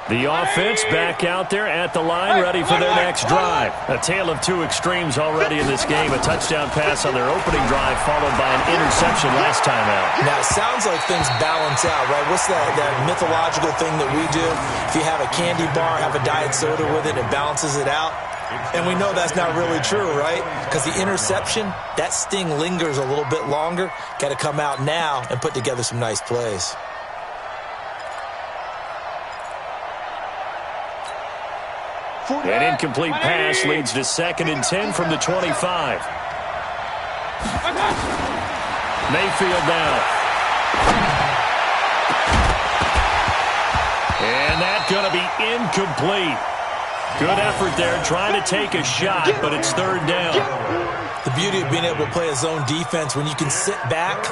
The offense back out there at the line, ready for their next drive. A tale of two extremes already in this game. A touchdown pass on their opening drive, followed by an interception last time out. Now, it sounds like things balance out, right? What's that mythological thing that we do? If you have a candy bar, have a diet soda with it, it balances it out. And we know that's not really true, right? Because the interception, that sting lingers a little bit longer. Got to come out now and put together some nice plays. An incomplete pass leads to 2nd and 10 from the 25. Mayfield now. And that's going to be incomplete. Good effort there, trying to take a shot, but it's 3rd down. The beauty of being able to play a zone defense, when you can sit back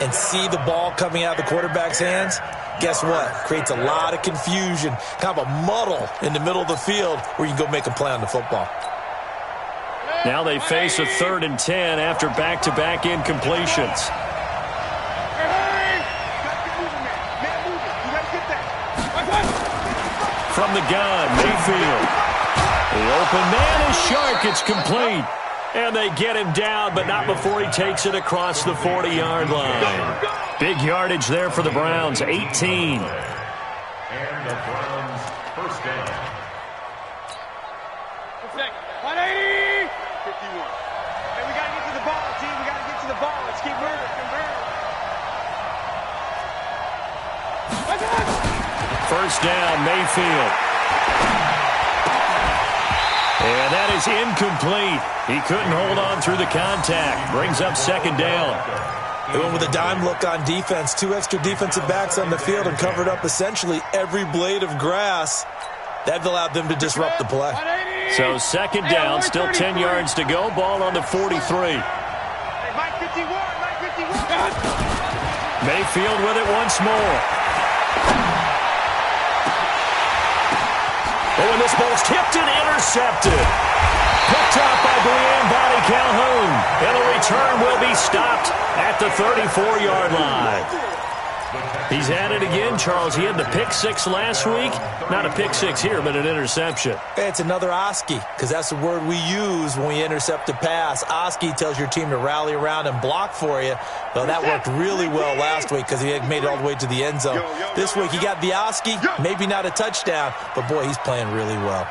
and see the ball coming out of the quarterback's hands, guess what? Creates a lot of confusion, kind of a muddle in the middle of the field where you can go make a play on the football. Now they face a 3rd and 10 after back-to-back incompletions. From the gun, Mayfield. The open man is Shark. It's complete. And they get him down, but not before he takes it across the 40-yard line. Big yardage there for the Browns, 18. And the Browns first down. 180! 51. Hey, we got to get to the ball, team. We got to get to the ball. Let's keep moving. First down, Mayfield. And that is incomplete. He couldn't hold on through the contact. Brings up 2nd down. They went with a dime look on defense. 2 extra defensive backs on the field and covered up essentially every blade of grass. That allowed them to disrupt the play. So 2nd down, still 10 yards to go. Ball on the 43. Hey, Mike 51, Mike 51. Mayfield with it once more. Oh, and this ball's tipped and intercepted. Picked up by Brian Calhoun. And the return will be stopped at the 34-yard line. He's at it again, Charles. He had the pick 6 last week. Not a pick 6 here, but an interception. It's another Oski, because that's the word we use when we intercept a pass. Oski tells your team to rally around and block for you. Though that worked really well last week because he had made it all the way to the end zone. This week he got the Oski, maybe not a touchdown, but boy, he's playing really well.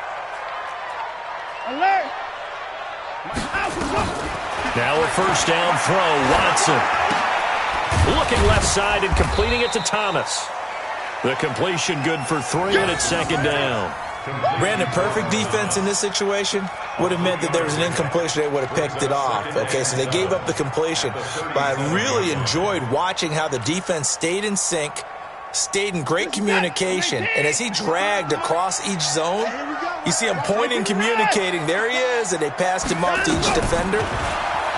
Now a first down throw, Watson. Looking left side and completing it to Thomas. The completion good for 3, and it's 2nd down. Brandon, perfect defense in this situation would have meant that there was an incompletion. They would have picked it off. Okay, so they gave up the completion. But I really enjoyed watching how the defense stayed in sync, stayed in great communication, and as he dragged across each zone, you see him pointing, communicating. There he is, and they passed him off to each defender.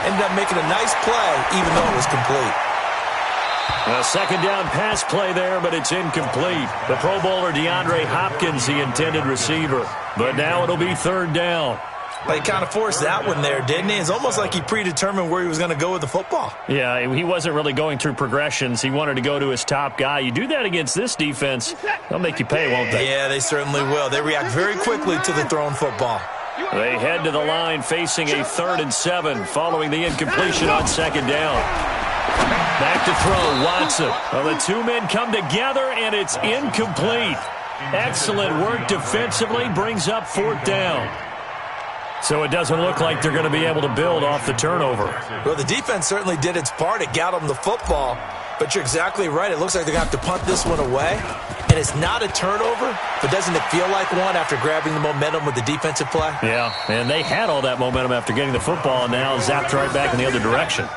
Ended up making a nice play, even though it was complete. A 2nd down pass play there, but it's incomplete. The Pro Bowler DeAndre Hopkins, the intended receiver. But now it'll be 3rd down. But he kind of forced that one there, didn't he? It's almost like he predetermined where he was going to go with the football. Yeah, he wasn't really going through progressions. He wanted to go to his top guy. You do that against this defense, they'll make you pay, won't they? Yeah, they certainly will. They react very quickly to the thrown football. They head to the line facing a 3rd and 7 following the incompletion on 2nd down. Back to throw, Watson. Well, the 2 men come together, and it's incomplete. Excellent work defensively, brings up 4th down. So it doesn't look like they're going to be able to build off the turnover. Well, the defense certainly did its part. It got them the football. But you're exactly right. It looks like they're going to have to punt this one away. And it's not a turnover, but doesn't it feel like one after grabbing the momentum with the defensive play? Yeah, and they had all that momentum after getting the football, and now zapped right back in the other direction.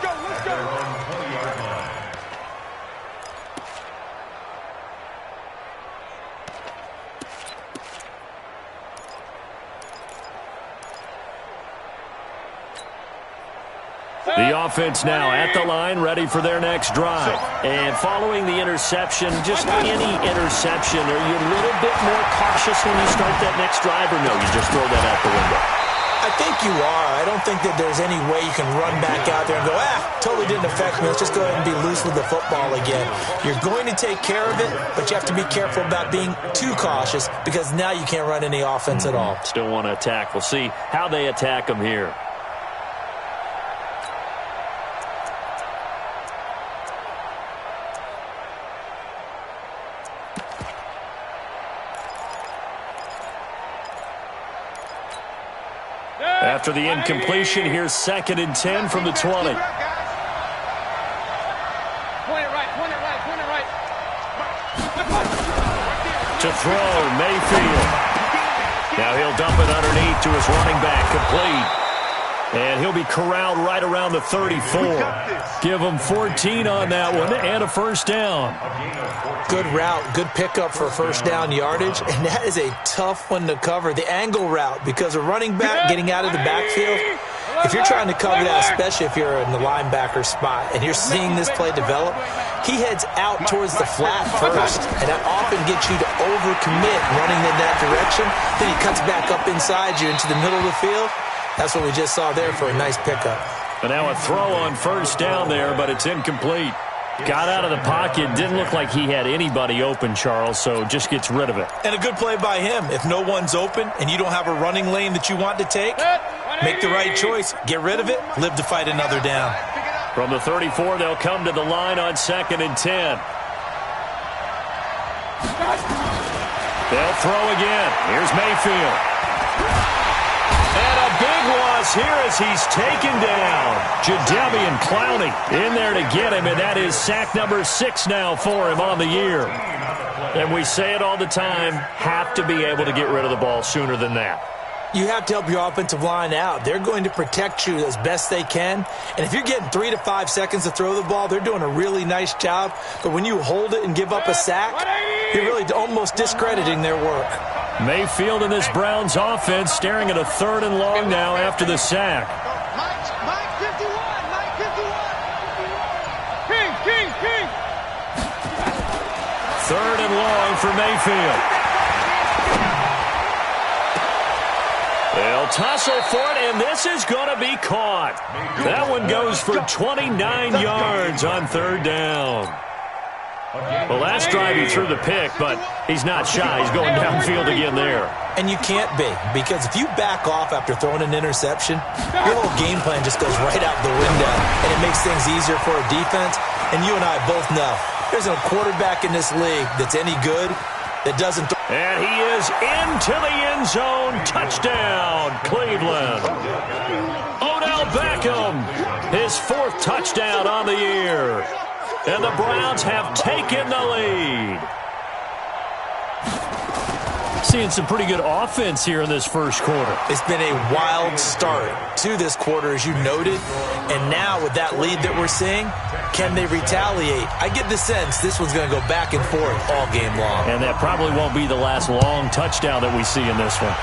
The offense now at the line, ready for their next drive. And following the interception, just any interception, are you a little bit more cautious when you start that next drive, or no, you just throw that out the window? I think you are. I don't think that there's any way you can run back out there and go, totally didn't affect me. Let's just go ahead and be loose with the football again. You're going to take care of it, but you have to be careful about being too cautious because now you can't run any offense at all. Still want to attack. We'll see how they attack them here. After the incompletion, here's 2nd and 10 from the 20. Point it right, point it right, point it right. To throw, Mayfield. Now he'll dump it underneath to his running back, complete. And he'll be corralled right around the 34. Give him 14 on that one and a first down. Good route, good pickup for first down yardage, and that is a tough one to cover. The angle route, because a running back getting out of the backfield, if you're trying to cover that, especially if you're in the linebacker spot, and you're seeing this play develop, he heads out towards the flat first, and that often gets you to overcommit running in that direction. Then he cuts back up inside you into the middle of the field. That's what we just saw there for a nice pickup. And now a throw on first down there, but it's incomplete. Got out of the pocket. Didn't look like he had anybody open, Charles, so just gets rid of it. And a good play by him. If no one's open and you don't have a running lane that you want to take, make the right choice. Get rid of it. Live to fight another down. From the 34, they'll come to the line on 2nd and 10. They'll throw again. Here's Mayfield. And a big loss here as he's taken down. Jadeveon Clowney in there to get him, and that is sack number 6 now for him on the year. And we say it all the time, have to be able to get rid of the ball sooner than that. You have to help your offensive line out. They're going to protect you as best they can. And if you're getting 3 to 5 seconds to throw the ball, they're doing a really nice job. But when you hold it and give up a sack, you're really almost discrediting their work. Mayfield in this Browns offense staring at a 3rd and long now after the sack. Mike 51, Mike 51. King. 3rd and long for Mayfield. They'll tussle for it, and this is going to be caught. That one goes for 29 yards on 3rd down. Well, last drive he threw the pick, but he's not shy. He's going downfield again there. And you can't be, because if you back off after throwing an interception, your whole game plan just goes right out the window, and it makes things easier for a defense. And you and I both know there's a quarterback in this league that's any good that doesn't. And he is into the end zone. Touchdown, Cleveland. Odell Beckham, his 4th touchdown on the year. And the Browns have taken the lead. Seeing some pretty good offense here in this first quarter. It's been a wild start to this quarter, as you noted. And now with that lead that we're seeing, can they retaliate? I get the sense this one's going to go back and forth all game long. And that probably won't be the last long touchdown that we see in this one.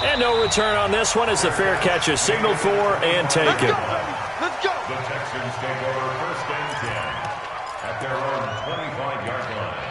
And no return on this one as the fair catch is signaled for and taken. Let's go. The Texans take over 1st and 10 at their own 25-yard line.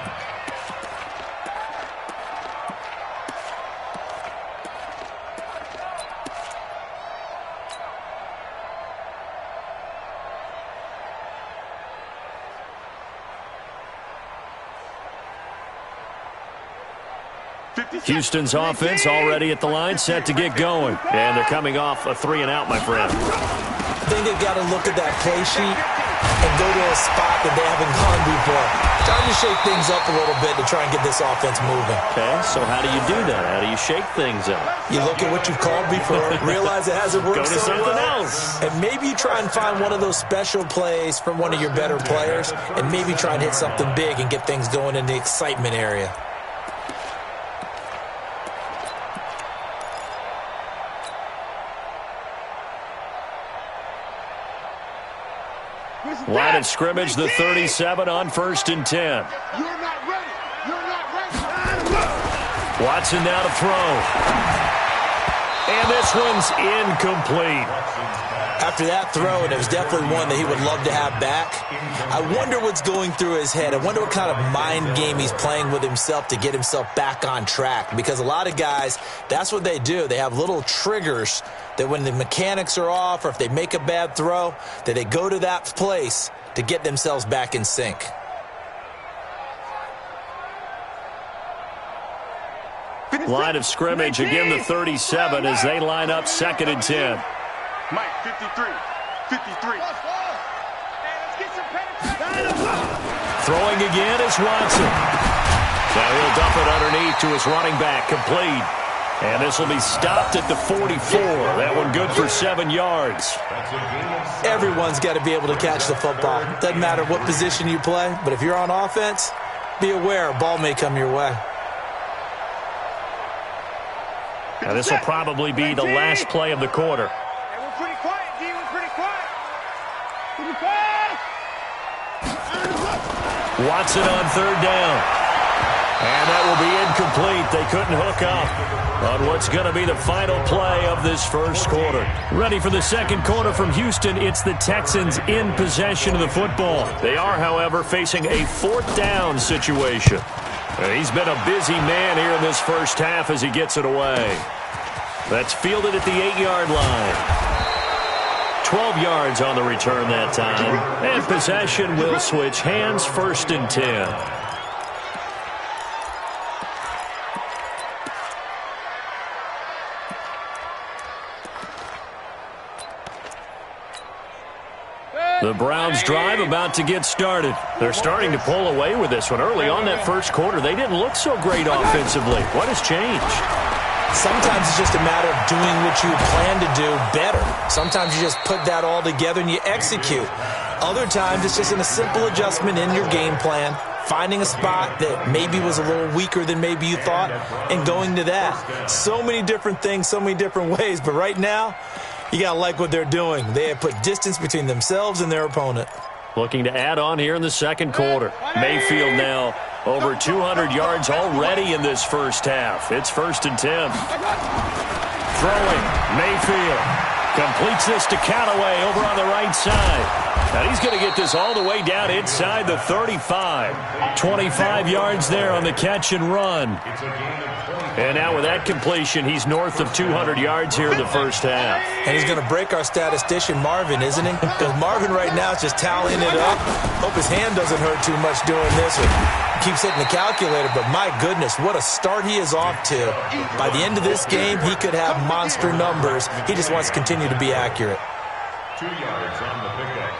Houston's offense already at the line, set to get going. And they're coming off a 3-and-out, my friend. I think they've got to look at that play sheet and go to a spot that they haven't gone before. Trying to shake things up a little bit to try and get this offense moving. Okay, so how do you do that? How do you shake things up? You look at what you've called before, realize it hasn't worked Go to so something well, else. and maybe you try and find one of those special plays from one of your better players, and maybe try and hit something big and get things going in the excitement area. Line of scrimmage, the 37 on 1st and 10. You're not ready. You're not ready. Watson now to throw. And this one's incomplete. After that throw, and it was definitely one that he would love to have back, I wonder what's going through his head. I wonder what kind of mind game he's playing with himself to get himself back on track. Because a lot of guys, that's what they do. They have little triggers that when the mechanics are off or if they make a bad throw, that they go to that place to get themselves back in sync. Line of scrimmage, again the 37 as they line up 2nd and 10. Mike, 53. 53. Throwing again is Watson. Now he'll dump it underneath to his running back, complete. And this will be stopped at the 44. That one good for 7 yards. Everyone's got to be able to catch the football. Doesn't matter what position you play, but if you're on offense, be aware a ball may come your way. Now this will probably be the last play of the quarter. And we're pretty quiet, D. We're pretty quiet. Pretty quiet. Watson on 3rd down. And that will be incomplete. They couldn't hook up on what's going to be the final play of this first quarter. Ready for the second quarter from Houston. It's the Texans in possession of the football. They are, however, facing a 4th down situation. He's been a busy man here in this first half as he gets it away. That's fielded at the 8-yard line. 12 yards on the return that time. And possession will switch hands, 1st and 10. The Browns drive about to get started. They're starting to pull away with this one. Early on that first quarter, they didn't look so great offensively. What has changed? Sometimes it's just a matter of doing what you plan to do better. Sometimes you just put that all together and you execute. Other times it's just a simple adjustment in your game plan, finding a spot that maybe was a little weaker than maybe you thought, and going to that. So many different things, so many different ways, but right now, you got to like what they're doing. They have put distance between themselves and their opponent. Looking to add on here in the second quarter. Mayfield now over 200 yards already in this first half. It's 1st and 10. Throwing. Mayfield completes this to Callaway over on the right side. And he's going to get this all the way down inside the 35. 25 yards there on the catch and run. And now with that completion, he's north of 200 yards here in the first half. And he's going to break our statistician, Marvin, isn't he? Because Marvin right now is just tallying it up. Hope his hand doesn't hurt too much doing this. Keeps hitting the calculator, but my goodness, what a start he is off to. By the end of this game, he could have monster numbers. He just wants to continue to be accurate. 2 yards on the pickup.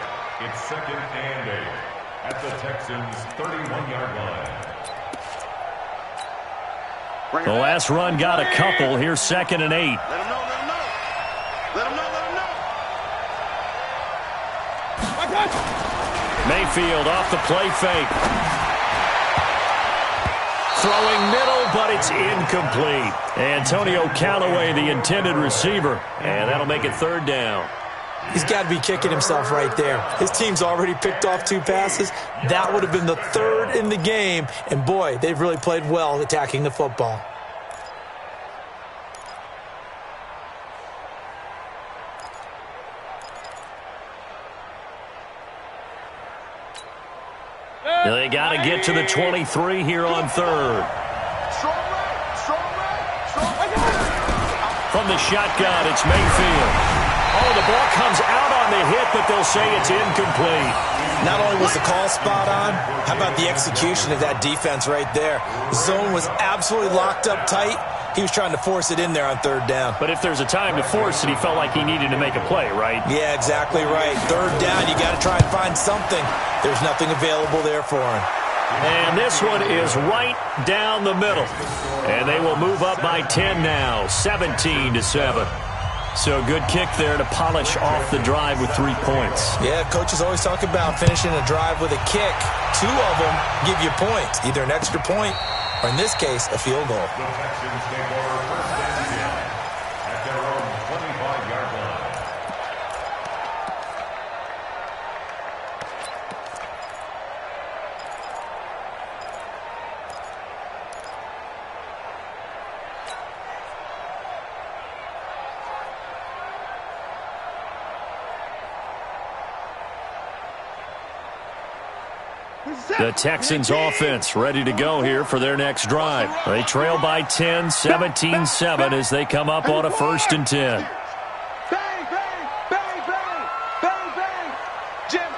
It's 2nd and 8 at the Texans' 31-yard line. The last run got a couple. Here's 2nd and 8. Let him know, let him know. Let him know, let him know. Mayfield off the play fake. Throwing middle, but it's incomplete. Antonio Callaway, the intended receiver. And that'll make it 3rd down. He's got to be kicking himself right there. His team's already picked off 2 passes. That would have been the 3rd in the game. And, boy, they've really played well attacking the football. They got to get to the 23 here on 3rd. From the shotgun, it's Mayfield. Oh, the ball comes out on the hit, but they'll say it's incomplete. Not only was the call spot on, how about the execution of that defense right there? The zone was absolutely locked up tight. He was trying to force it in there on 3rd down. But if there's a time to force it, he felt like he needed to make a play, right? Yeah, exactly right. 3rd down, you got to try and find something. There's nothing available there for him. And this one is right down the middle. And they will move up by 10 now, 17-7. So a good kick there to polish off the drive with 3 points. Yeah, coaches always talk about finishing a drive with a kick. 2 of them give you points, either an extra point or, in this case, a field goal. The Texans take over 1st and 10 at their own 25-yard line. The Texans offense ready to go here for their next drive. They trail by 10, 17-7 as they come up on a 1st and 10. Bang, bang, bang, bang, bang, bang. Jim.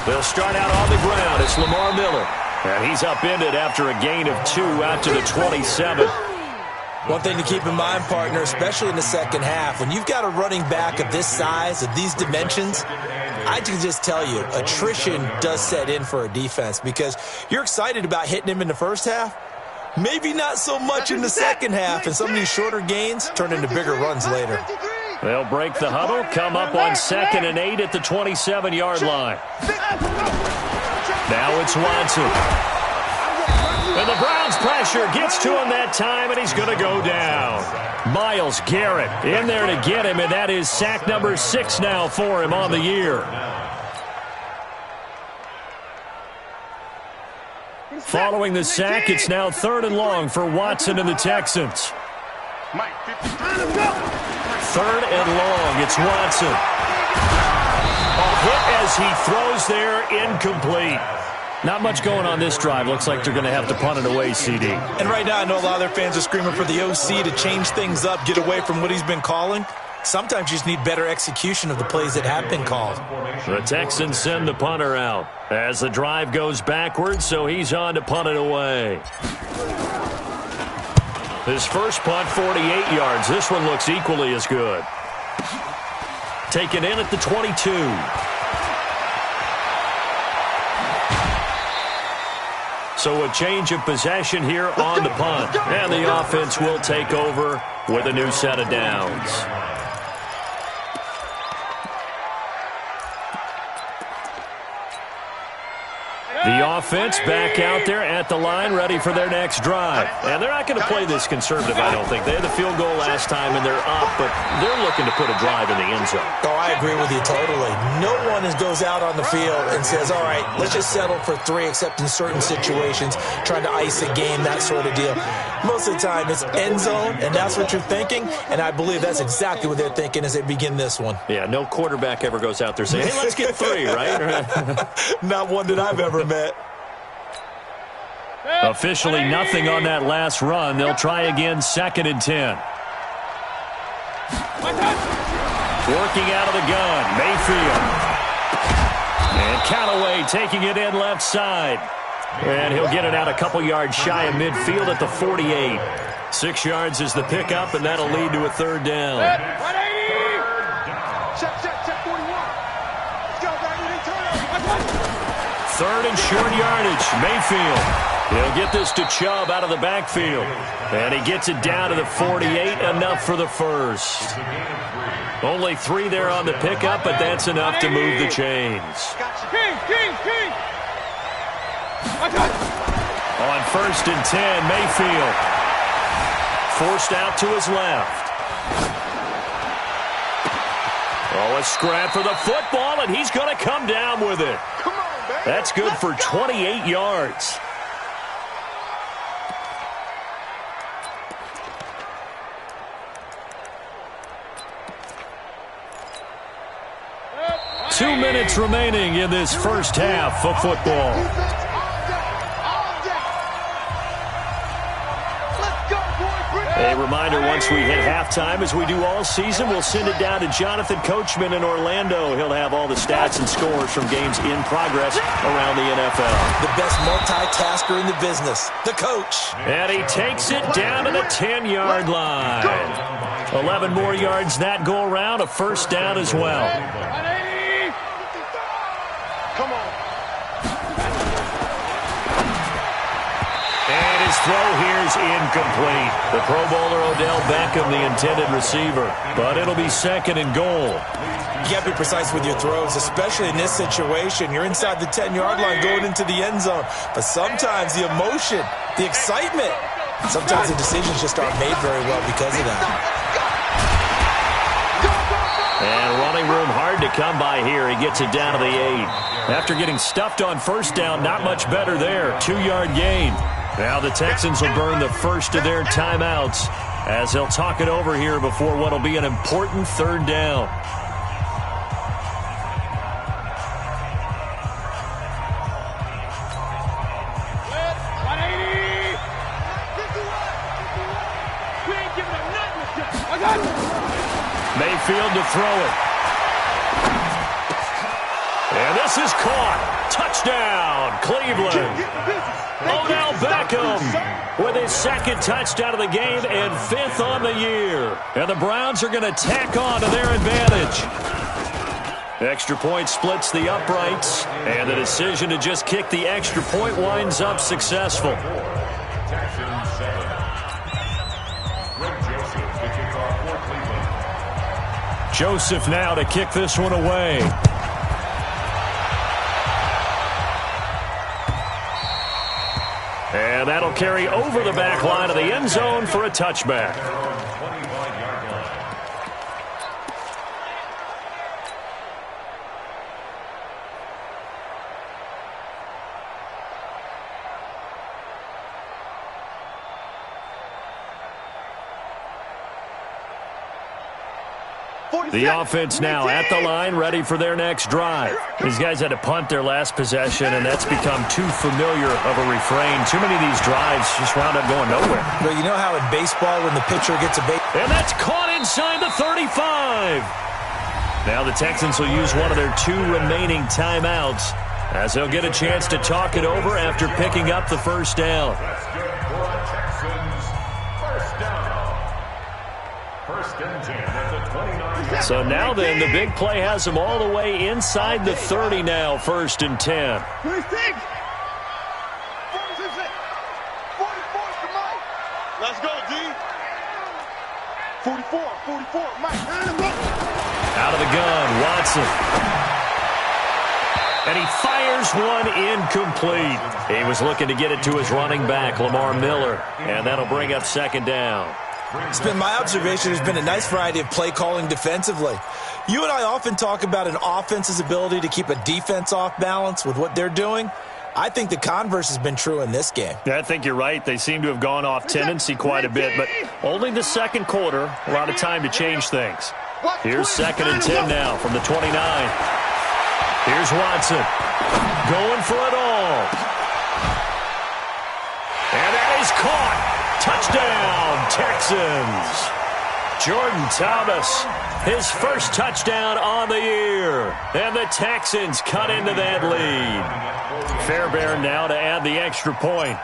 They'll start out on the ground. It's Lamar Miller. And he's upended after a gain of 2 out to the 27. One thing to keep in mind, partner, especially in the second half, when you've got a running back of this size, of these dimensions, I can just tell you, attrition does set in for a defense because you're excited about hitting him in the first half. Maybe not so much in the second half, and some of these shorter gains turn into bigger runs later. They'll break the huddle, come up on 2nd and 8 at the 27-yard line. Now it's Watson. And the Browns' pressure gets to him that time, and he's going to go down. Myles Garrett in there to get him, and that is sack number 6 now for him on the year. Following the sack, it's now 3rd and long for Watson and the Texans. 3rd and long, it's Watson. A hit as he throws there, incomplete. Not much going on this drive. Looks like they're going to have to punt it away, CD. And right now, I know a lot of their fans are screaming for the OC to change things up, get away from what he's been calling. Sometimes you just need better execution of the plays that have been called. The Texans send the punter out as the drive goes backwards, so he's on to punt it away. His first punt, 48 yards. This one looks equally as good. Taken in at the 22. So a change of possession here on the punt. And the offense will take over with a new set of downs. The offense back out there at the line, ready for their next drive. And they're not going to play this conservative, I don't think. They had the field goal last time, and they're up, but they're looking to put a drive in the end zone. Oh, I agree with you totally. No one goes out on the field and says, all right, let's just settle for 3, except in certain situations, trying to ice a game, that sort of deal. Most of the time, it's end zone, and that's what you're thinking, and I believe that's exactly what they're thinking as they begin this one. Yeah, no quarterback ever goes out there saying, hey, let's get 3, right? Not one that I've ever met. Officially nothing on that last run. They'll try again, 2nd and 10. Working out of the gun, Mayfield. And Callaway taking it in left side. And he'll get it out a couple yards shy of midfield at the 48. 6 yards is the pickup, and that'll lead to a 3rd down. Check 41. Let's go, baby. 3rd and short yardage, Mayfield. He'll get this to Chubb out of the backfield. And he gets it down to the 48, enough for the first. Only 3 there on the pickup, but that's enough to move the chains. King. On 1st and 10, Mayfield. Forced out to his left. Oh, a scrap for the football, and he's going to come down with it. Come on, baby. That's good for 28 yards. Two minutes remaining in this first half of football. A reminder, once we hit halftime, as we do all season, we'll send it down to Jonathan Coachman in Orlando. He'll have all the stats and scores from games in progress around the NFL. The best multitasker in the business, the coach. And he takes it down to the 10-yard line. 11 more yards that go around, a 1st down as well. Come on. And his throw here is incomplete. The Pro Bowler Odell Beckham, the intended receiver. But it'll be 2nd and goal. You got to be precise with your throws, especially in this situation. You're inside the 10-yard line going into the end zone. But sometimes the emotion, the excitement, sometimes the decisions just aren't made very well because of that. And running room hard to come by here. He gets it down to the 8. After getting stuffed on 1st down, not much better there. 2-yard gain. Now the Texans will burn the first of their timeouts as they'll talk it over here before what will be an important 3rd down. Mayfield to throw it. And this is caught. Touchdown, Cleveland. Odell Beckham with his second touchdown of the game and 5th on the year. And the Browns are going to tack on to their advantage. Extra point splits the uprights, and the decision to just kick the extra point winds up successful. Joseph now to kick this one away. And that'll carry over the back line of the end zone for a touchback. The offense now at the line, ready for their next drive. These guys had to punt their last possession, and that's become too familiar of a refrain. Too many of these drives just wound up going nowhere. Well, you know how in baseball when the pitcher gets a base... And that's caught inside the 35. Now the Texans will use one of their 2 remaining timeouts as they'll get a chance to talk it over after picking up the first down. That's good for a Texans first down. First and 10 at the 29. So now then, the big play has them all the way inside the 30 now, 1st and 10. 26. 46. 44 to Mike. Let's go, D. 44. 44. Mike, line him up. Out of the gun, Watson. And he fires one incomplete. He was looking to get it to his running back, Lamar Miller. And that'll bring up 2nd down. It's been my observation there's been a nice variety of play calling defensively. You and I often talk about an offense's ability to keep a defense off balance with what they're doing. I think the converse has been true in this game. Yeah, I think you're right. They seem to have gone off tendency quite a bit, but only the second quarter, a lot of time to change things. Here's 2nd and 10 now from the 29. Here's Watson going for it all. And that is caught. Touchdown, Texans. Jordan Thomas, his first touchdown on the year. And the Texans cut into that lead. Fairbairn now to add the extra point.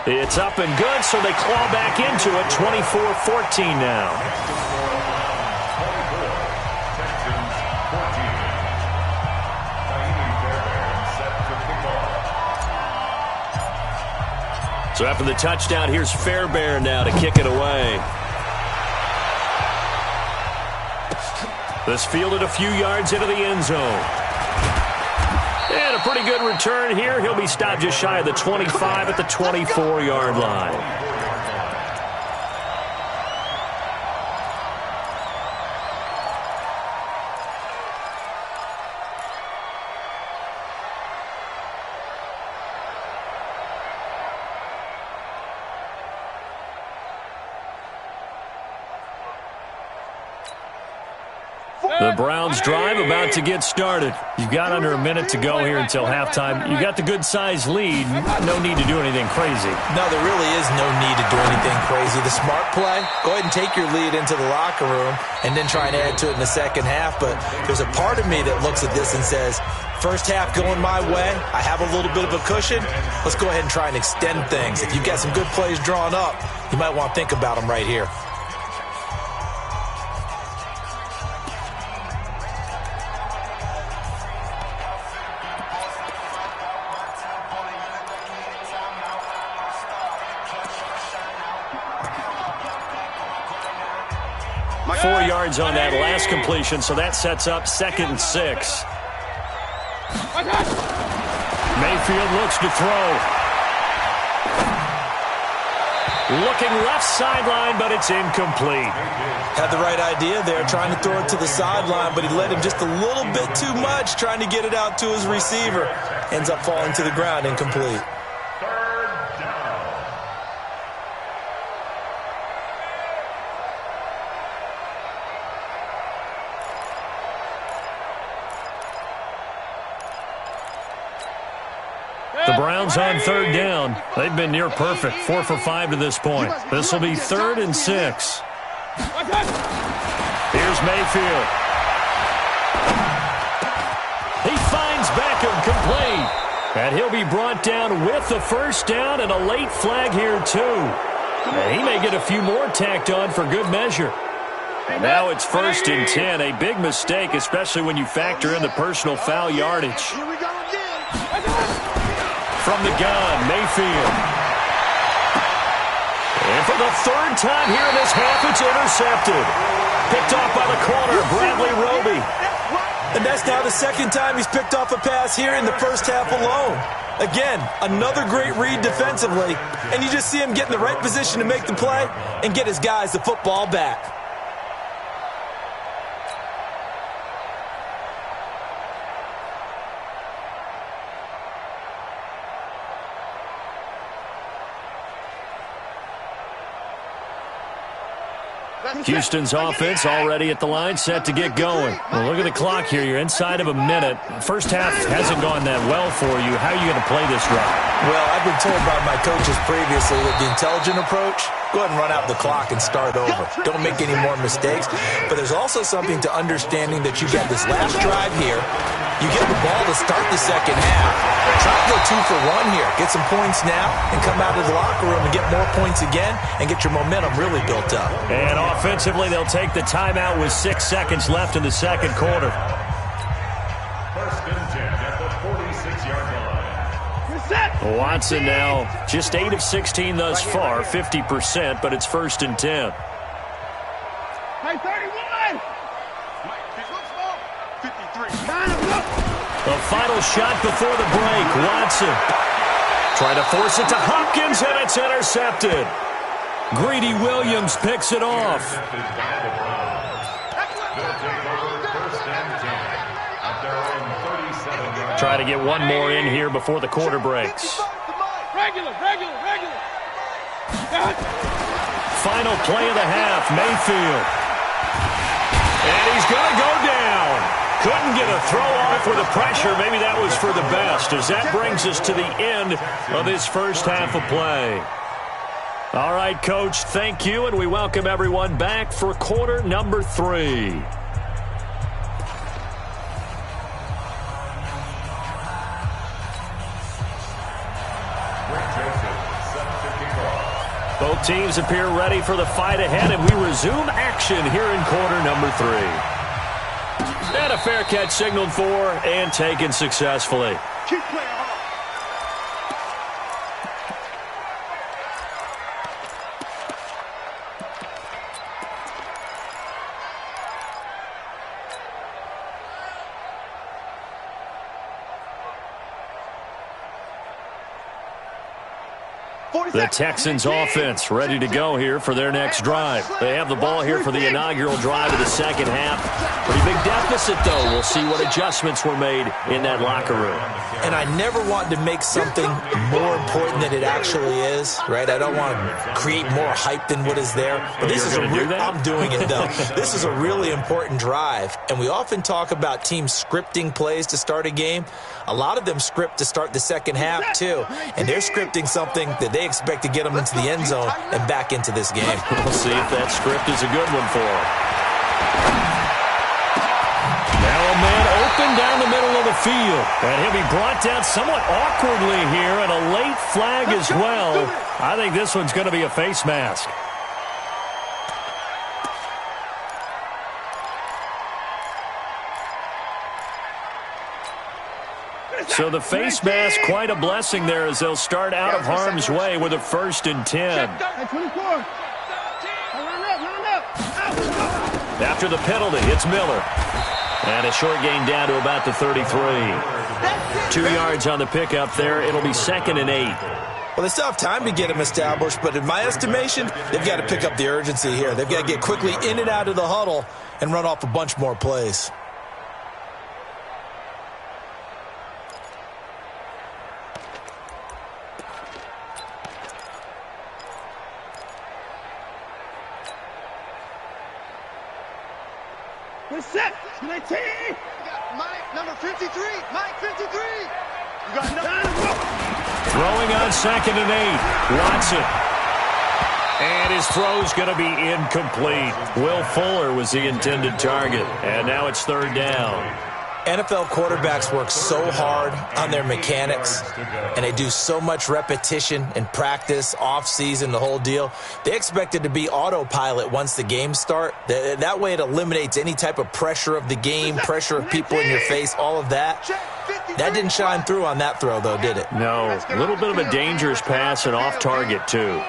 It's up and good, so they claw back into it, 24-14 now. So after the touchdown, here's Fairbairn now to kick it away. This fielded a few yards into the end zone. And a pretty good return here. He'll be stopped just shy of the 25 at the 24-yard line. The Browns drive about to get started. You've got under a minute to go here until halftime. You got the good-sized lead. No need to do anything crazy. No, there really is no need to do anything crazy. The smart play, go ahead and take your lead into the locker room and then try and add to it in the second half. But there's a part of me that looks at this and says, first half going my way, I have a little bit of a cushion. Let's go ahead and try and extend things. If you've got some good plays drawn up, you might want to think about them right here. Four yards on that last completion, so that sets up 2nd and 6. Mayfield looks to throw. Looking left sideline, but it's incomplete. Had the right idea there, trying to throw it to the sideline, but he led him just a little bit too much, trying to get it out to his receiver. Ends up falling to the ground, incomplete. The Browns on 3rd down. They've been near perfect, 4 for 5 to this point. This will be 3rd and 6. Here's Mayfield. He finds Beckham complete. And he'll be brought down with the first down and a late flag here, too. And he may get a few more tacked on for good measure. And now it's 1st and 10, a big mistake, especially when you factor in the personal foul yardage. From the gun, Mayfield. And for the 3rd time here in this half, it's intercepted. Picked off by the corner, Bradley Roby. And that's now the 2nd time he's picked off a pass here in the first half alone. Again, another great read defensively, and you just see him get in the right position to make the play and get his guys the football back. Houston's offense already at the line, set to get going. Well, look at the clock here. You're inside of a minute. First half hasn't gone that well for you. How are you going to play this drive? Well, I've been told by my coaches previously that the intelligent approach, go ahead and run out the clock and start over. Don't make any more mistakes. But there's also something to understanding that you got this last drive here. You get the ball to start the second half. Try to go 2 for 1 here. Get some points now and come out of the locker room and get more points again and get your momentum really built up. And offensively, they'll take the timeout with 6 seconds left in the second quarter. 1st and 10 at the 46-yard line. Watson now just 8 of 16 thus far, 50%, but it's 1st and 10. Hey, 31! 53. The final shot before the break. Watson trying to force it to Hopkins, and it's intercepted. Greedy Williams picks it off. Try to get one more in here before the quarter breaks. Regular. Final play of the half, Mayfield. And he's going to go down. Couldn't get a throw off with the pressure. Maybe that was for the best, as that brings us to the end of this first half of play. All right, Coach, thank you, and we welcome everyone back for quarter number 3. Both teams appear ready for the fight ahead, and we resume action here in quarter number 3. And a fair catch signaled for and taken successfully. Keep playing hard. The Texans offense ready to go here for their next drive. They have the ball here for the inaugural drive of the second half. Pretty big deficit, though. We'll see what adjustments were made in that locker room. And I never want to make something more important than it actually is, right? I don't want to create more hype than what is there. But this is I'm doing it, though. This is a really important drive. And we often talk about teams scripting plays to start a game. A lot of them script to start the second half, too. And they're scripting something that they expect to get them into the end zone and back into this game. We'll see if that script is a good one for them. Now a man open down the middle of the field. And he'll be brought down somewhat awkwardly here, and a late flag as well. I think this one's going to be a face mask. So the face mask, quite a blessing there as they'll start out of harm's way with a 1st and 10. After the penalty, it's Miller. And a short gain down to about the 33. 2 yards on the pickup there. It'll be 2nd and 8. Well, they still have time to get him established, but in my estimation, they've got to pick up the urgency here. They've got to get quickly in and out of the huddle and run off a bunch more plays. We're set. 19. You got Mike, number 53. Mike, 53. You got number. Throwing on 2nd and 8. Watson. And his throw's going to be incomplete. Will Fuller was the intended target. And now it's third down. NFL quarterbacks work so hard on their mechanics, and they do so much repetition and practice, off-season, the whole deal. They expect it to be autopilot once the games start. That way it eliminates any type of pressure of the game, pressure of people in your face, all of that. That didn't shine through on that throw, though, did it? No. A little bit of a dangerous pass and off target, too.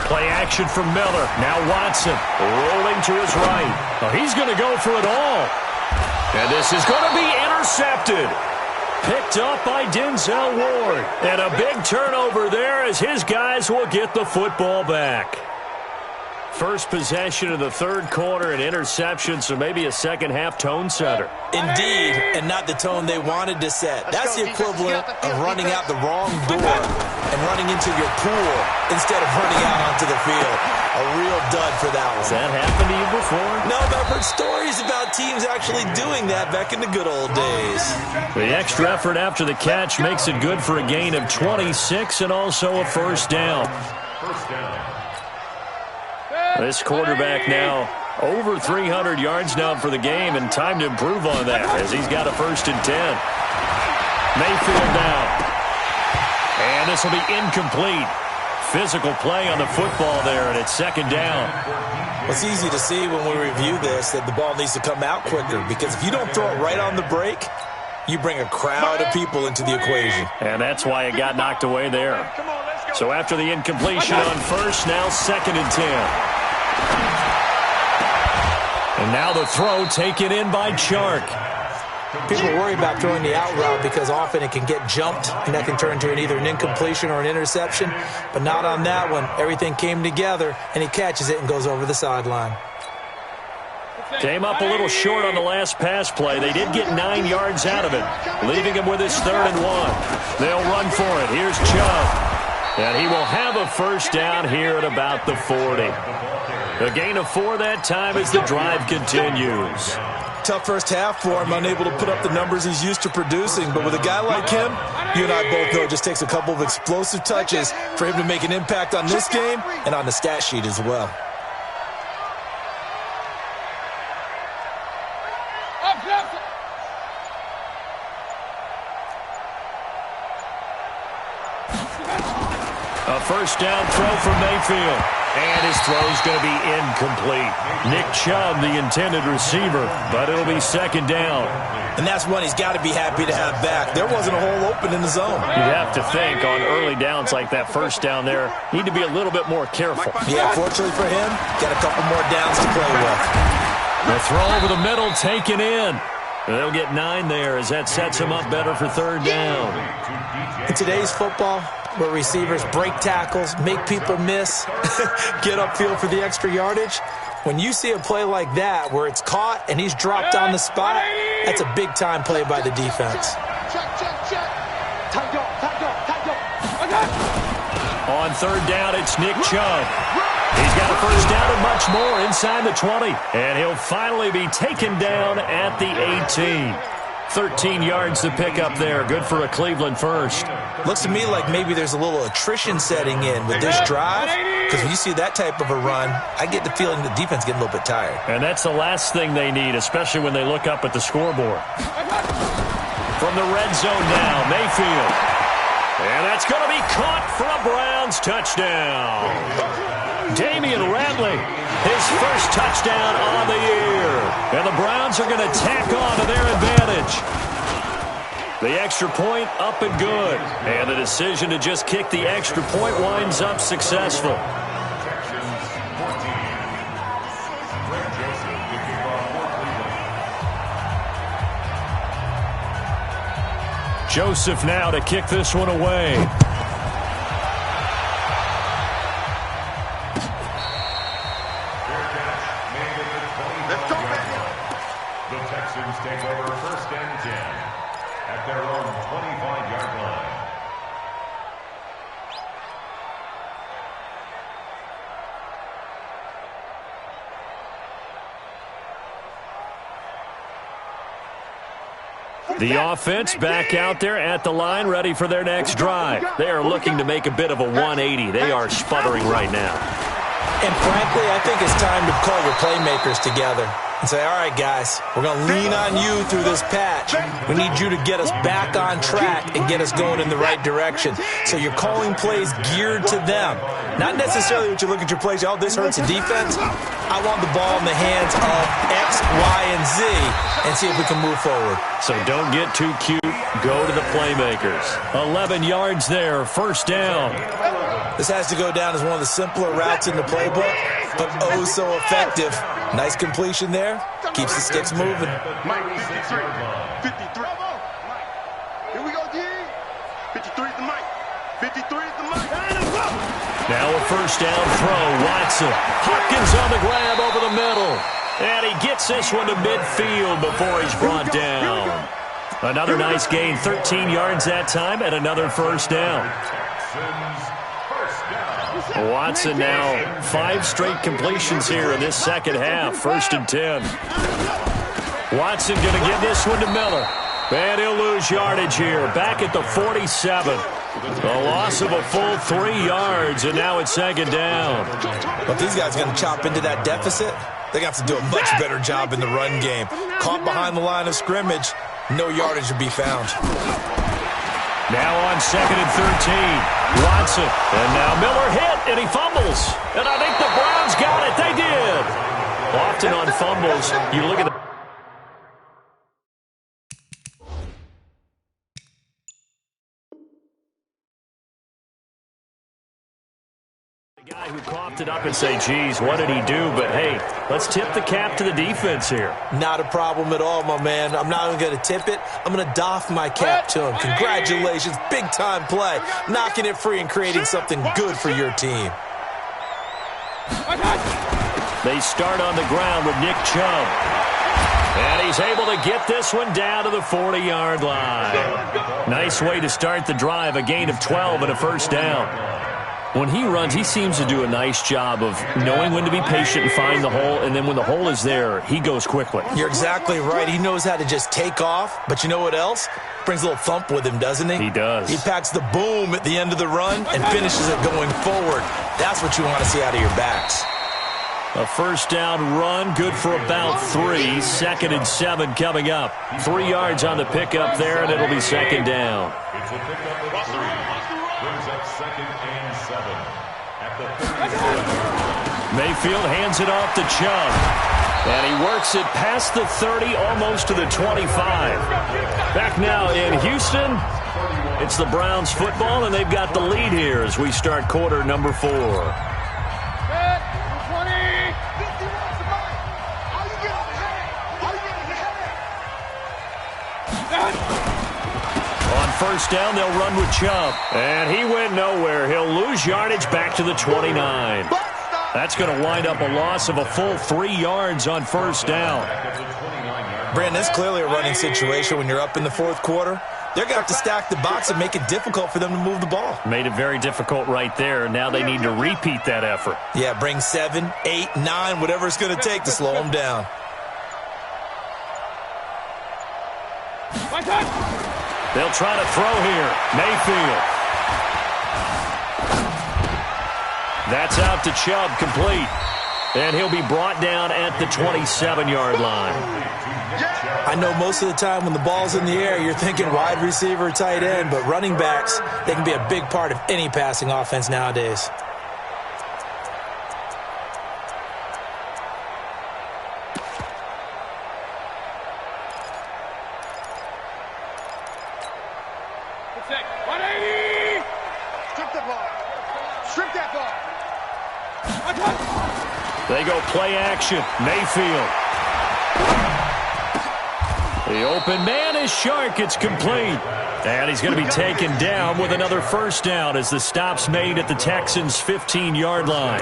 Play action from Miller. Now Watson rolling to his right. Oh, he's going to go for it all. And this is going to be intercepted. Picked up by Denzel Ward. And a big turnover there as his guys will get the football back. First possession of the third quarter, an interception, so maybe a second-half tone setter. Indeed, and not the tone they wanted to set. That's the equivalent of running out the wrong door and running into your pool instead of running out onto the field. A real dud for that one. Has that happened to you before? No, but I've heard stories about teams actually doing that back in the good old days. The extra effort after the catch makes it good for a gain of 26 and also a first down. First down. This quarterback now over 300 yards now for the game, and time to improve on that as he's got a 1st and 10. Mayfield now. And this will be incomplete. Physical play on the football there, and it's second down. It's easy to see when we review this that the ball needs to come out quicker, because if you don't throw it right on the break, you bring a crowd of people into the equation. And that's why it got knocked away there. So after the incompletion on first, now 2nd and 10. And now the throw taken in by Chark. People worry about throwing the out route because often it can get jumped, and that can turn into either an incompletion or an interception. But not on that one. Everything came together, and he catches it and goes over the sideline. Came up a little short on the last pass play. They did get 9 yards out of it, leaving him with his 3rd and 1. They'll run for it. Here's Chubb. And he will have a first down here at about the 40. A gain of 4 that time as the drive continues. Tough first half for him, unable to put up the numbers he's used to producing. But with a guy like him, you and I both know it just takes a couple of explosive touches for him to make an impact on this game and on the stat sheet as well. A first down throw from Mayfield. And his throw's going to be incomplete. Nick Chubb, the intended receiver, but it'll be 2nd down. And that's one he's got to be happy to have back. There wasn't a hole open in the zone. You'd have to think on early downs like that first down there, need to be a little bit more careful. Yeah, fortunately for him, got a couple more downs to play with. The throw over the middle taken in. They'll get 9 there as that sets him up better for 3rd down. In today's football, where receivers break tackles, make people miss, get upfield for the extra yardage, when you see a play like that where it's caught and he's dropped on the spot, that's a big-time play by the defense. On 3rd down, it's Nick Chubb. He's got a first down and much more inside the 20. And he'll finally be taken down at the 18. 13 yards to pick up there. Good for a Cleveland first. Looks to me like maybe there's a little attrition setting in with this drive, because when you see that type of a run, I get the feeling the defense getting a little bit tired. And that's the last thing they need, especially when they look up at the scoreboard. From the red zone now, Mayfield. And that's going to be caught for a Browns touchdown. Damian Ratley, his first touchdown on the year. And the Browns are going to tack on to their advantage. The extra point up and good. And the decision to just kick the extra point winds up successful. Joseph now to kick this one away. The Texans take over 1st and 10 at their own 25-yard line. The offense back out there at the line, ready for their next drive. They are looking to make a bit of a 180. They are sputtering right now. And frankly, I think it's time to call your playmakers together and say, all right, guys, we're going to lean on you through this patch. We need you to get us back on track and get us going in the right direction. So you're calling plays geared to them. Not necessarily what you look at your plays, oh, this hurts the defense. I want the ball in the hands of X, Y, and Z and see if we can move forward. So don't get too cute. Go to the playmakers. 11 yards there, first down. This has to go down as one of the simpler routes in the playbook, but oh so effective. Nice completion there. Keeps the sticks moving. Mike, 53. 53. Here we go, D. 53 is the Mike. 53 is the Mike. Now a first down throw. Watson. Hopkins on the grab over the middle. And he gets this one to midfield before he's brought down. Another nice gain. 13 yards that time and another first down. Watson now 5 straight completions here in this second half. 1st and 10. Watson going to give this one to Miller. And he'll lose yardage here. Back at the 47. A loss of a full 3 yards, and now it's 2nd down. But these guys are going to chop into that deficit. They're going to have to do a much better job in the run game. Caught behind the line of scrimmage, no yardage to be found. Now on 2nd and 13. Watson. And now Miller hit, and he fumbles. And I think the Browns got it. They did. Often on fumbles, you look at the guy who coughed it up and say, geez, what did he do? But, hey, let's tip the cap to the defense here. Not a problem at all, my man. I'm not even going to tip it. I'm going to doff my cap to him. Congratulations. Big-time play. Knocking it free and creating something good for your team. They start on the ground with Nick Chubb. And he's able to get this one down to the 40-yard line. Nice way to start the drive. A gain of 12 and a first down. When he runs, he seems to do a nice job of knowing when to be patient and find the hole, and then when the hole is there, he goes quickly. You're exactly right. He knows how to just take off, but you know what else? Brings a little thump with him, doesn't he? He does. He packs the boom at the end of the run and finishes it going forward. That's what you want to see out of your backs. A first down run, good for about 3. 2nd and 7 coming up. 3 yards on the pickup there, and it'll be 2nd down. It's a pickup of 3. Brings up 2nd and 7 at the 30. Mayfield hands it off to Chubb. And he works it past the 30, almost to the 25. Back now in Houston, it's the Browns football, and they've got the lead here as we start quarter number 4. On first down, they'll run with Chubb. And he went nowhere. He'll lose yardage back to the 29. That's going to wind up a loss of a full 3 yards on first down. Brandon, it's clearly a running situation when you're up in the 4th quarter. They're going to have to stack the box and make it difficult for them to move the ball. Made it very difficult right there. Now they need to repeat that effort. Yeah, bring 7, 8, 9, whatever it's going to take to slow them down. They'll try to throw here. Mayfield. That's out to Chubb, complete. And he'll be brought down at the 27-yard line. I know most of the time when the ball's in the air, you're thinking wide receiver, tight end, but running backs, they can be a big part of any passing offense nowadays. They go play action. Mayfield. The open man is Shark. It's complete. And he's going to be taken down with another first down as the stop's made at the Texans' 15-yard line.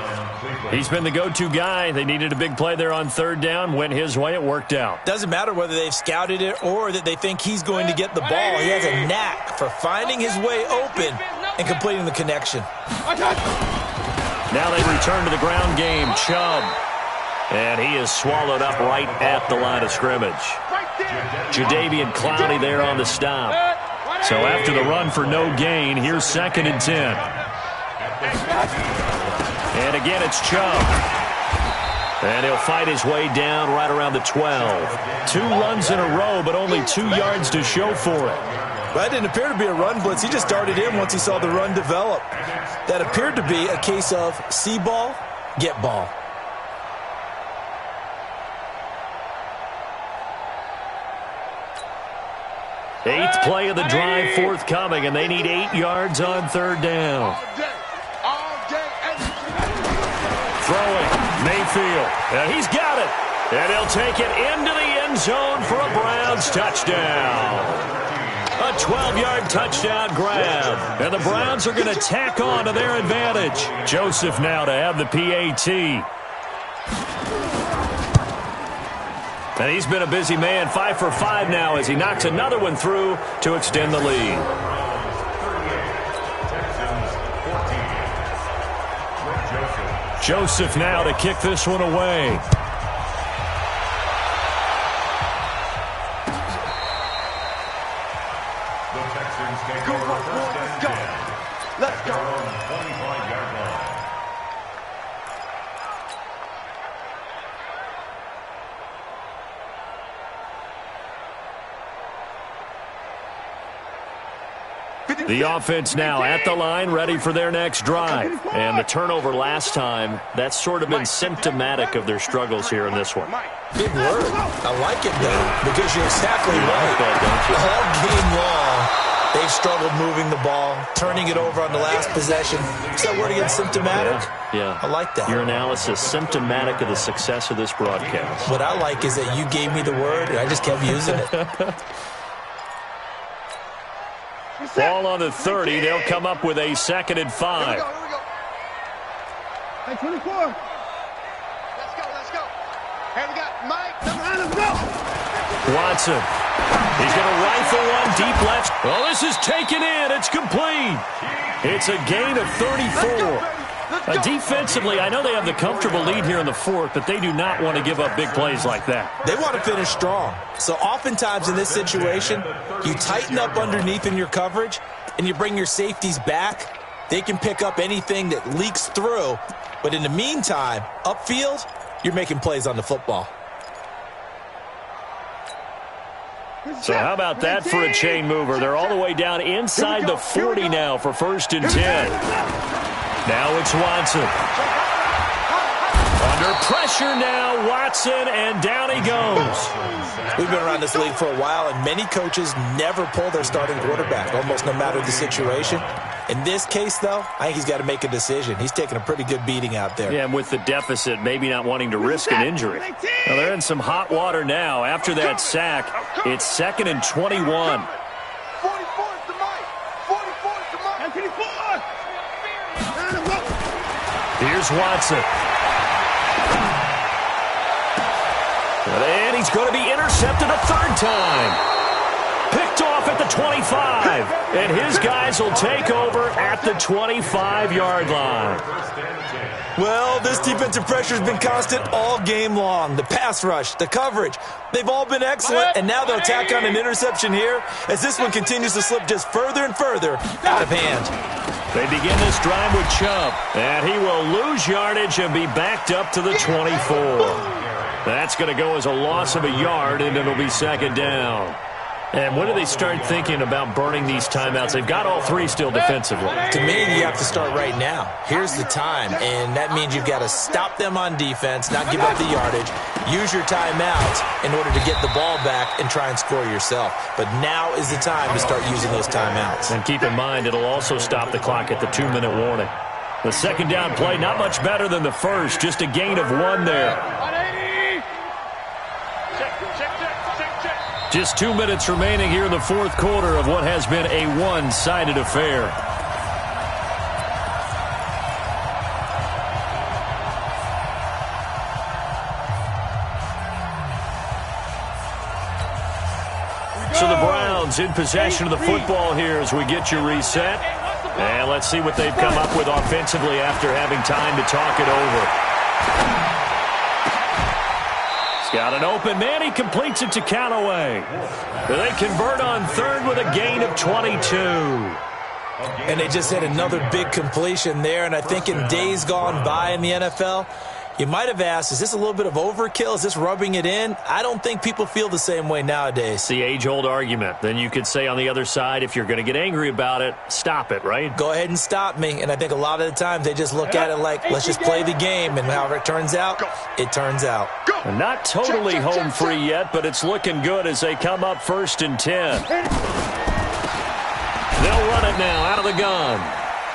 He's been the go-to guy. They needed a big play there on third down. Went his way. It worked out. Doesn't matter whether they've scouted it or that they think he's going to get the ball. He has a knack for finding his way open and completing the connection. Now they return to the ground game. Chubb. And he is swallowed up right at the line of scrimmage. Jadeveon Clowney there on the stop. So after the run for no gain, here's 2nd and 10. And again, it's Chubb. And he'll fight his way down right around the 12. 2 runs in a row, but only 2 yards to show for it. That didn't appear to be a run blitz. He just darted in once he saw the run develop. That appeared to be a case of see ball, get ball. Eighth play of the drive forthcoming, and they need 8 yards on 3rd down. Throwing, Mayfield, and he's got it. And he'll take it into the end zone for a Browns touchdown. A 12-yard touchdown grab. And the Browns are going to tack on to their advantage. Joseph now to have the PAT. And he's been a busy man, 5 for 5 now as he knocks another one through to extend the lead. Joseph now to kick this one away. The Texans take over 1st and 10. Let's go. 25-yard line. The offense now at the line, ready for their next drive. And the turnover last time, that's sort of been symptomatic of their struggles here in this one. Big word. I like it, though, because you're exactly right. All game long, they've struggled moving the ball, turning it over on the last possession. Is that word again, symptomatic? Yeah. I like that. Your analysis, symptomatic of the success of this broadcast. What I like is that you gave me the word, and I just kept using it. Ball on the 30. They'll come up with a 2nd and 5. Here we go. Hey, 24. Let's go. Hey, we got Mike. Let's go. Watson. He's going to rifle one deep left. Oh, this is taken in. It's complete. It's a gain of 34. Defensively, I know they have the comfortable lead here in the 4th, but they do not want to give up big plays like that. They want to finish strong. So oftentimes in this situation, you tighten up underneath in your coverage, and you bring your safeties back. They can pick up anything that leaks through. But in the meantime, upfield, you're making plays on the football. So how about that for a chain mover? They're all the way down inside the 40 now for 1st and 10. Now it's Watson. Under pressure now, Watson, and down he goes. We've been around this league for a while, and many coaches never pull their starting quarterback, almost no matter the situation. In this case, though, I think he's got to make a decision. He's taking a pretty good beating out there. Yeah, and with the deficit, maybe not wanting to risk an injury. Now, they're in some hot water now. After that sack, it's 2nd and 21. 44 is the mic. 44 is the mic. 24. Here's Watson. And he's going to be intercepted a 3rd time. Picked off at the 25. And his guys will take over at the 25-yard line. Well, this defensive pressure has been constant all game long. The pass rush, the coverage, they've all been excellent. And now they'll tack on an interception here as this one continues to slip just further and further out of hand. They begin this drive with Chubb. And he will lose yardage and be backed up to the 24. That's going to go as a loss of a yard, and it'll be 2nd down. And when do they start thinking about burning these timeouts? They've got all 3 still defensively. To me, you have to start right now. Here's the time, and that means you've got to stop them on defense, not give up the yardage, use your timeouts in order to get the ball back and try and score yourself. But now is the time to start using those timeouts. And keep in mind, it'll also stop the clock at the 2-minute warning. The 2nd down play, not much better than the first, just a gain of 1 there. Just 2 minutes remaining here in the 4th quarter of what has been a one-sided affair. So the Browns in possession of the football here as we get you reset. And let's see what they've come up with offensively after having time to talk it over. got an open man. He completes it to Callaway. They convert on third with a gain of 22. And they just had another big completion there. And I think in days gone by in the NFL, you might have asked, is this a little bit of overkill? Is this rubbing it in? I don't think people feel the same way nowadays. It's the age-old argument. Then you could say on the other side, if you're going to get angry about it, stop it, right? Go ahead and stop me. And I think a lot of the times they just look at it like, let's just play the game. And however it turns out, it turns out. And not totally home free yet, but it's looking good as they come up 1st and 10. They'll run it now out of the gun.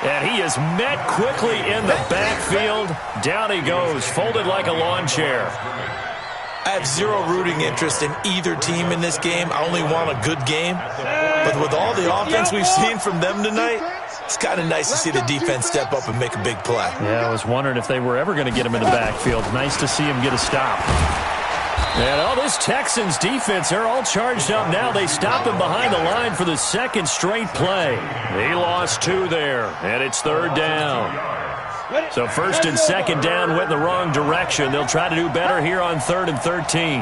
And he is met quickly in the backfield. Down he goes, folded like a lawn chair. I have zero rooting interest in either team in this game. I only want a good game. But with all the offense we've seen from them tonight, it's kind of nice to see the defense step up and make a big play. Yeah, I was wondering if they were ever going to get him in the backfield. Nice to see him get a stop. And all this Texans defense, they're all charged up now. They stop him behind the line for the second straight play. He lost 2 there, and it's 3rd down. So 1st and 2nd down went in the wrong direction. They'll try to do better here on 3rd and 13.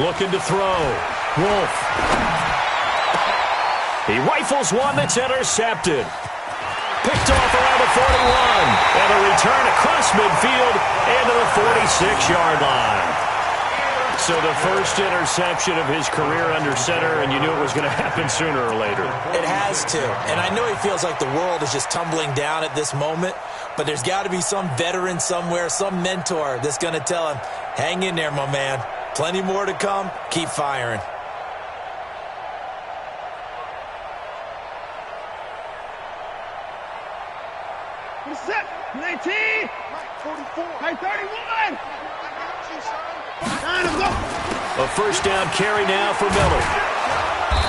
Looking to throw. Wolf. He rifles one that's intercepted. Picked off around the 41. And a return across midfield into the 46-yard line. So the first interception of his career under center, and you knew it was going to happen sooner or later. It has to. And I know he feels like the world is just tumbling down at this moment, but there's got to be some veteran somewhere, some mentor that's going to tell him, hang in there, my man. Plenty more to come. Keep firing. Set 19, 44, 31. A first down carry now for Miller.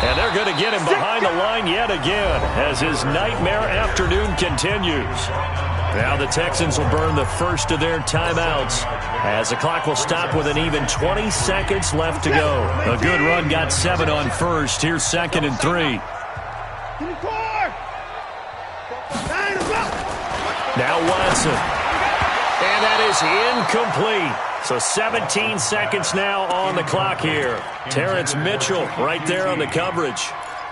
And they're going to get him behind the line yet again as his nightmare afternoon continues. Now the Texans will burn the first of their timeouts as the clock will stop with an even 20 seconds left to go. A good run got 7 on first. Here's 2nd and 3. Now Watson. And that is incomplete. So 17 seconds now on the clock here. Terrence Mitchell right there on the coverage.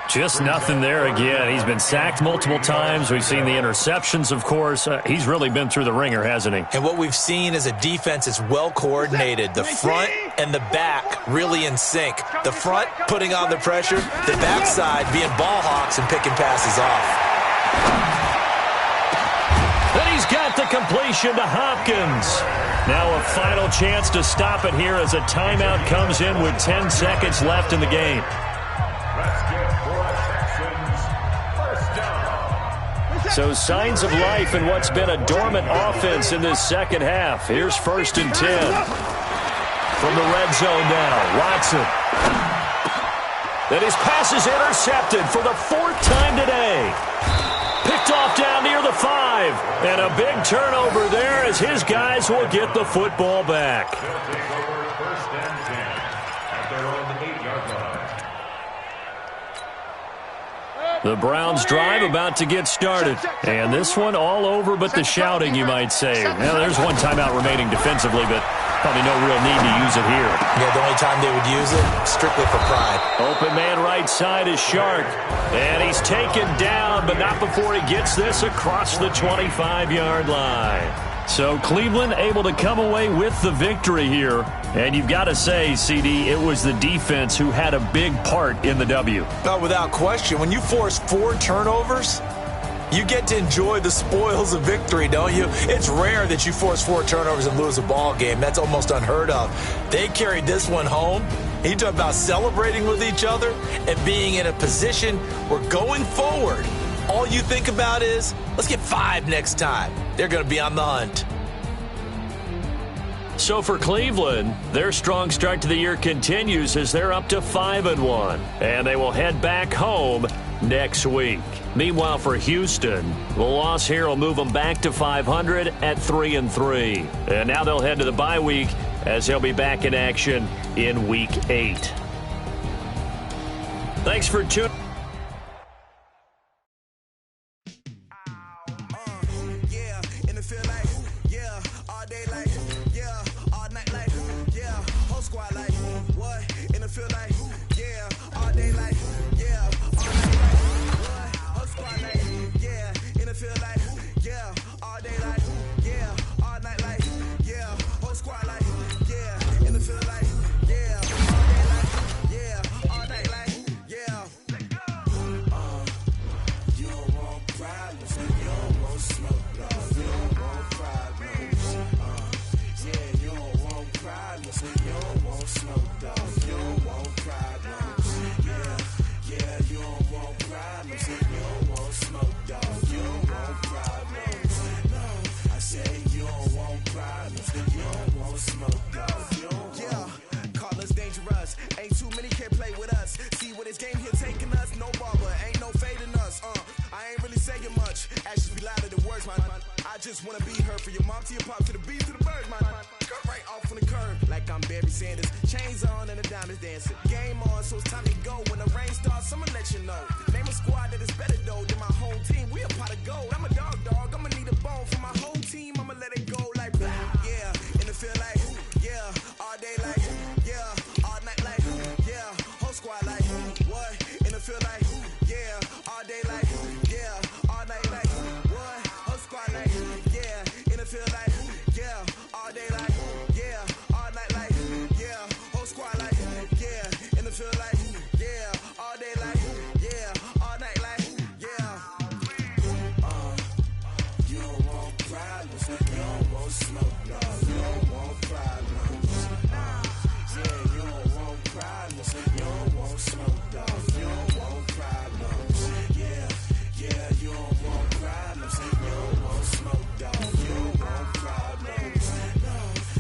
Just nothing there again. He's been sacked multiple times. We've seen the interceptions, of course. He's really been through the ringer, hasn't he? And what we've seen is a defense that's well coordinated. The front and the back really in sync. The front putting on the pressure. The backside being ball hawks and picking passes off. Then he's got the completion to Hopkins. Now a final chance to stop it here as a timeout comes in with 10 seconds left in the game. So signs of life in what's been a dormant offense in this second half. Here's 1st and 10. From the red zone now, Watson. Then his pass is intercepted for the 4th time today. Picked off down near the 5. And a big turnover there as his guys will get the football back. The Browns drive about to get started. And this one all over but the shouting, you might say. Now, there's one timeout remaining defensively, but probably no real need to use it here. Yeah, the only time they would use it, strictly for pride. Open man right side is Shark. And he's taken down, but not before he gets this across the 25-yard line. So Cleveland able to come away with the victory here. And you've got to say, CD, it was the defense who had a big part in the W. No, without question. When you force 4 turnovers, you get to enjoy the spoils of victory, don't you? It's rare that you force 4 turnovers and lose a ball game. That's almost unheard of. They carried this one home. You talk about celebrating with each other and being in a position where going forward, all you think about is, let's get 5 next time. They're going to be on the hunt. So for Cleveland, their strong start to the year continues as they're up to 5-1. And they will head back home next week. Meanwhile, for Houston, the loss here will move them back to 500 at 3-3. And now they'll head to the bye week as they'll be back in action in Week 8. Thanks for tuning. Yeah, and it feel like, yeah, all day like feel like, yeah, all day like, yeah, all night like, what? Whole squad like, yeah, in the feel like, yeah, all day like, yeah, all night like, yeah, whole squad like, yeah, in the feel like, yeah, all day like, yeah, all night like, yeah. You don't want problems, you don't want smoke, dog. You don't want problems. Yeah, you don't want problems, you don't want smoke, dog. You don't want problems. Yeah, you don't want problems, you don't want smoke, dog. You don't want problems. No, I say you don't want problems, you don't want smoke, dog. You don't yeah, call us dangerous. Ain't too many can play with us. See what this game here taking us. No barber, ain't no fading us. I ain't really saying much. Actions be louder than words, man. I just wanna be heard for your mom to your pop to the beat to the bird, man. Cut right off on the curb like I'm Barry Sanders. Chains on and the diamonds dancing. Game on, so it's time to go. When the rain starts, I'ma let you know. Name a squad that is better though than my home team. We a pot of gold. I'm a dog. I'ma need a bone for my whole team. I'ma let it go like blah. Yeah, and it feel like yeah, all day like yeah, all night like yeah, whole squad like what? And it feel like yeah, all day like yeah, all night like what? Whole squad like yeah, and it feel like yeah, all day like yeah, all night like yeah, whole squad like yeah, and it feel like yeah, all day like yeah, all night like yeah. You don't want problems, you don't want smoke, no. You don't want problems. Yeah, you don't want problems, you don't want smoke, dog. You don't want problems. Yeah, you don't want problems, you don't want smoke, dog. You don't want problems. No,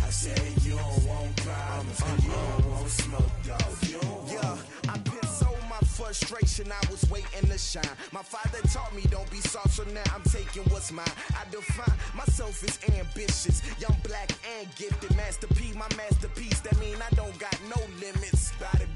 I say you don't want problems, you don't want smoke, dog. You don't yeah, I put so my frustration, I was waiting to shine. My father taught me don't be soft, so now I'm taking what's mine. I define myself as ambitious, young, black, and gifted. Masterpiece, my masterpiece, that mean I don't got no limits. Bout it,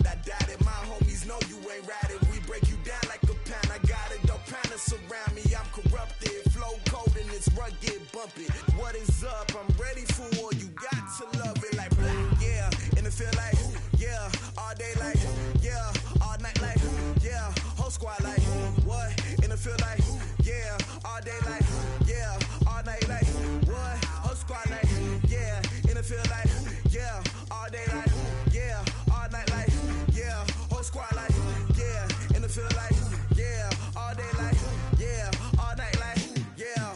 I doubt it. My homies know you ain't ride it. We break you down like a pound. I got it, don't pound us around me. I'm corrupted, flow cold and it's rugged, bumpy. What is up? I'm ready for war. You got to love it like black, yeah. And it feel like yeah, all day like yeah, all night like yeah, whole squad like what? And it feel like yeah, all day like yeah, all night like what? Whole squad like yeah, and it feel like yeah, all day like yeah, all night like yeah, whole squad like yeah, and it feel like yeah, all day like yeah, all night like yeah.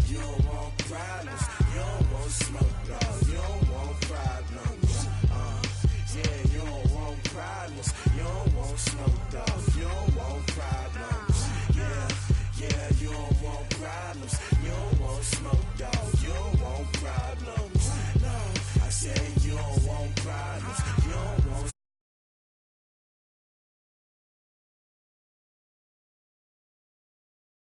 You don't want problems, you don't want smoke, dog. You don't want problems. Yeah, you don't want problems, you don't want smoke, dog. You don't want problems. Yeah, you don't want problems, you don't want smoke, dog. You don't want problems. No, I say you don't want problems, you don't